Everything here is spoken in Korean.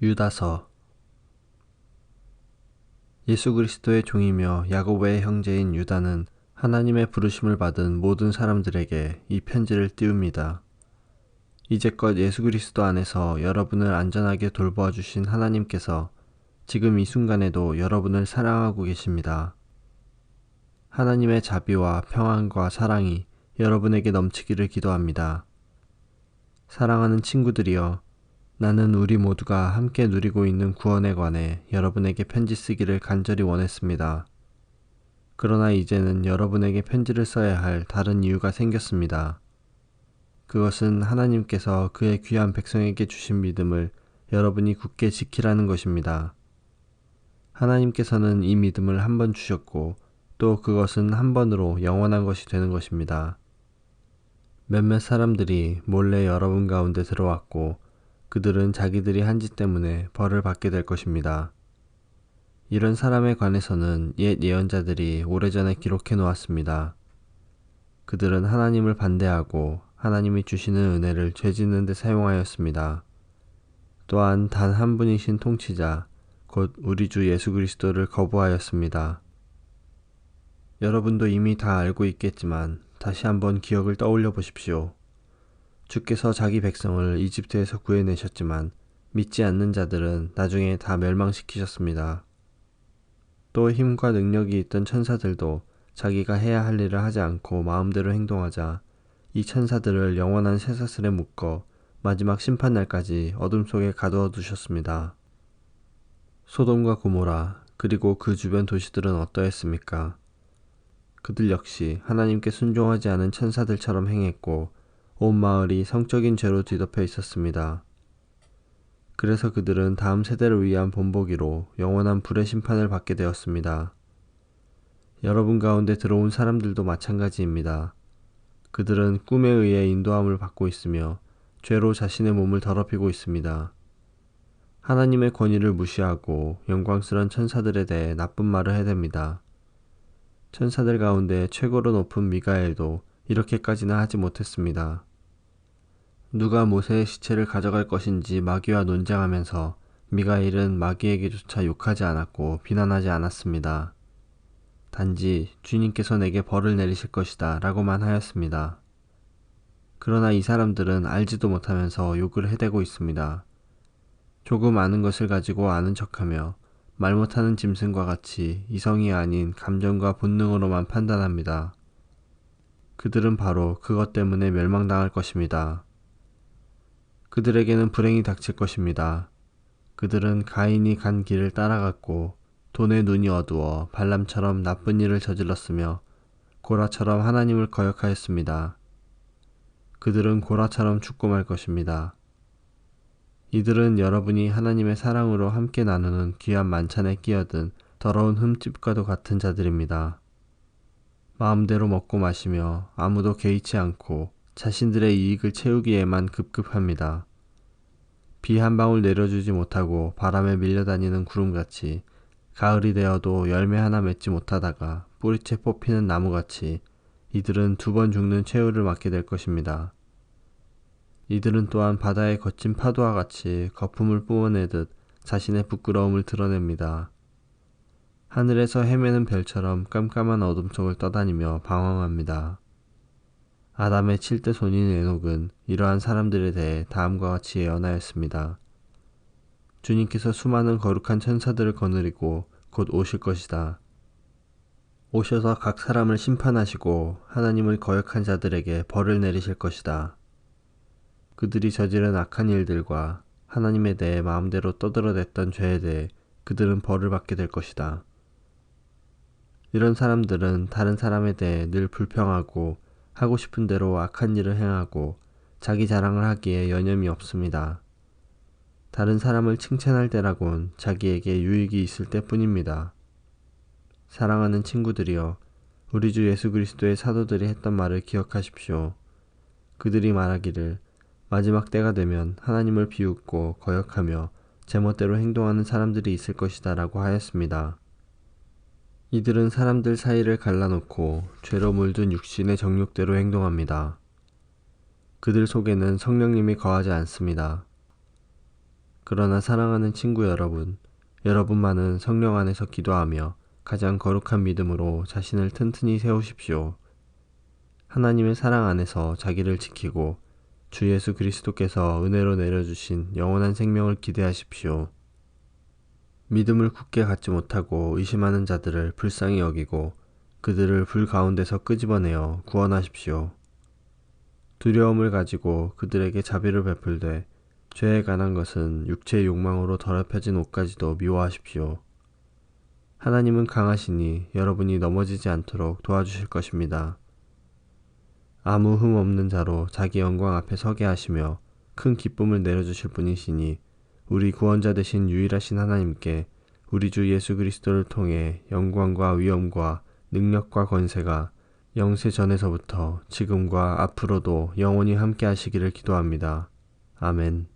유다서. 예수 그리스도의 종이며 야고보의 형제인 유다는 하나님의 부르심을 받은 모든 사람들에게 이 편지를 띄웁니다. 이제껏 예수 그리스도 안에서 여러분을 안전하게 돌보아 주신 하나님께서 지금 이 순간에도 여러분을 사랑하고 계십니다. 하나님의 자비와 평안과 사랑이 여러분에게 넘치기를 기도합니다. 사랑하는 친구들이여, 나는 우리 모두가 함께 누리고 있는 구원에 관해 여러분에게 편지 쓰기를 간절히 원했습니다. 그러나 이제는 여러분에게 편지를 써야 할 다른 이유가 생겼습니다. 그것은 하나님께서 그의 귀한 백성에게 주신 믿음을 여러분이 굳게 지키라는 것입니다. 하나님께서는 이 믿음을 한 번 주셨고 또 그것은 한 번으로 영원한 것이 되는 것입니다. 몇몇 사람들이 몰래 여러분 가운데 들어왔고 그들은 자기들이 한 짓 때문에 벌을 받게 될 것입니다. 이런 사람에 관해서는 옛 예언자들이 오래전에 기록해 놓았습니다. 그들은 하나님을 반대하고 하나님이 주시는 은혜를 죄짓는 데 사용하였습니다. 또한 단 한 분이신 통치자, 곧 우리 주 예수 그리스도를 거부하였습니다. 여러분도 이미 다 알고 있겠지만 다시 한번 기억을 떠올려 보십시오. 주께서 자기 백성을 이집트에서 구해내셨지만 믿지 않는 자들은 나중에 다 멸망시키셨습니다. 또 힘과 능력이 있던 천사들도 자기가 해야 할 일을 하지 않고 마음대로 행동하자 이 천사들을 영원한 쇠사슬에 묶어 마지막 심판날까지 어둠 속에 가두어 두셨습니다. 소돔과 고모라 그리고 그 주변 도시들은 어떠했습니까? 그들 역시 하나님께 순종하지 않은 천사들처럼 행했고 온 마을이 성적인 죄로 뒤덮여 있었습니다. 그래서 그들은 다음 세대를 위한 본보기로 영원한 불의 심판을 받게 되었습니다. 여러분 가운데 들어온 사람들도 마찬가지입니다. 그들은 꿈에 의해 인도함을 받고 있으며 죄로 자신의 몸을 더럽히고 있습니다. 하나님의 권위를 무시하고 영광스러운 천사들에 대해 나쁜 말을 해댑니다. 천사들 가운데 최고로 높은 미가엘도 이렇게까지나 하지 못했습니다. 누가 모세의 시체를 가져갈 것인지 마귀와 논쟁하면서 미가엘은 마귀에게조차 욕하지 않았고 비난하지 않았습니다. 단지 주님께서 내게 벌을 내리실 것이다 라고만 하였습니다. 그러나 이 사람들은 알지도 못하면서 욕을 해대고 있습니다. 조금 아는 것을 가지고 아는 척하며 말 못하는 짐승과 같이 이성이 아닌 감정과 본능으로만 판단합니다. 그들은 바로 그것 때문에 멸망당할 것입니다. 그들에게는 불행이 닥칠 것입니다. 그들은 가인이 간 길을 따라갔고 돈의 눈이 어두워 발람처럼 나쁜 일을 저질렀으며 고라처럼 하나님을 거역하였습니다. 그들은 고라처럼 죽고 말 것입니다. 이들은 여러분이 하나님의 사랑으로 함께 나누는 귀한 만찬에 끼어든 더러운 흠집과도 같은 자들입니다. 마음대로 먹고 마시며 아무도 개의치 않고 자신들의 이익을 채우기에만 급급합니다. 비 한 방울 내려주지 못하고 바람에 밀려다니는 구름같이 가을이 되어도 열매 하나 맺지 못하다가 뿌리채 뽑히는 나무같이 이들은 두 번 죽는 최후를 맞게 될 것입니다. 이들은 또한 바다의 거친 파도와 같이 거품을 뿜어내듯 자신의 부끄러움을 드러냅니다. 하늘에서 헤매는 별처럼 깜깜한 어둠 속을 떠다니며 방황합니다. 아담의 7대 손인 에녹은 이러한 사람들에 대해 다음과 같이 예언하였습니다. 주님께서 수많은 거룩한 천사들을 거느리고 곧 오실 것이다. 오셔서 각 사람을 심판하시고 하나님을 거역한 자들에게 벌을 내리실 것이다. 그들이 저지른 악한 일들과 하나님에 대해 마음대로 떠들어댔던 죄에 대해 그들은 벌을 받게 될 것이다. 이런 사람들은 다른 사람에 대해 늘 불평하고 하고 싶은 대로 악한 일을 행하고 자기 자랑을 하기에 여념이 없습니다. 다른 사람을 칭찬할 때라곤 자기에게 유익이 있을 때뿐입니다. 사랑하는 친구들이여, 우리 주 예수 그리스도의 사도들이 했던 말을 기억하십시오. 그들이 말하기를 마지막 때가 되면 하나님을 비웃고 거역하며 제멋대로 행동하는 사람들이 있을 것이다 라고 하였습니다. 이들은 사람들 사이를 갈라놓고 죄로 물든 육신의 정욕대로 행동합니다. 그들 속에는 성령님이 거하지 않습니다. 그러나 사랑하는 친구 여러분, 여러분만은 성령 안에서 기도하며 가장 거룩한 믿음으로 자신을 튼튼히 세우십시오. 하나님의 사랑 안에서 자기를 지키고 주 예수 그리스도께서 은혜로 내려주신 영원한 생명을 기대하십시오. 믿음을 굳게 갖지 못하고 의심하는 자들을 불쌍히 여기고 그들을 불 가운데서 끄집어내어 구원하십시오. 두려움을 가지고 그들에게 자비를 베풀되 죄에 관한 것은 육체의 욕망으로 더럽혀진 옷까지도 미워하십시오. 하나님은 강하시니 여러분이 넘어지지 않도록 도와주실 것입니다. 아무 흠 없는 자로 자기 영광 앞에 서게 하시며 큰 기쁨을 내려주실 분이시니 우리 구원자 되신 유일하신 하나님께 우리 주 예수 그리스도를 통해 영광과 위엄과 능력과 권세가 영세 전에서부터 지금과 앞으로도 영원히 함께 하시기를 기도합니다. 아멘.